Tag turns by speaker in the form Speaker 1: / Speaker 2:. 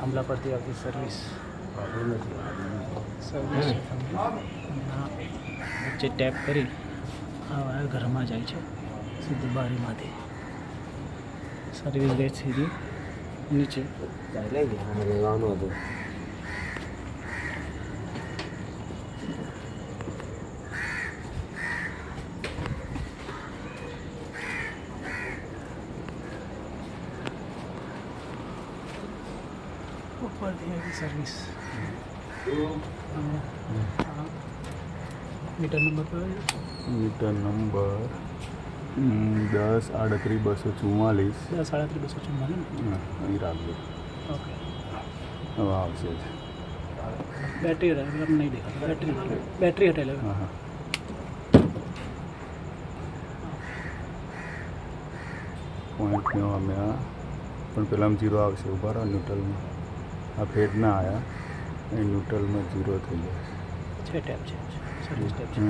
Speaker 1: થાંભલા પરથી આવતી સર્વિસ સર્વિસ વચ્ચે ટેપ કરી આ વાયર ઘરમાં જાય છે સીધી બારીમાંથી. સર્વિસ ગઈ સીધી નીચે.
Speaker 2: લેવાનું હતું.
Speaker 1: ઉપરથી આવી સર્વિસ. મીટર નંબર કયો છે?
Speaker 3: Meter number 10-38-244.
Speaker 1: 10-38-244.
Speaker 3: અહીં રાખજો.
Speaker 1: ઓકે.
Speaker 3: હવે આવશે જ.
Speaker 1: બેટરી નહીં દેખાતું. બેટરી હટેલા.
Speaker 3: હા હા. પોઈન્ટ અમે પણ પેલામાં 0 આવશે. ઉભા રહો ન્યુટ્રલમાં. આ ફેડ ના આવ્યા એ ન્યુટ્રલમાં 0 થઈ જાય
Speaker 1: છે ટેપ છે સર્વિસ ટેપ છે.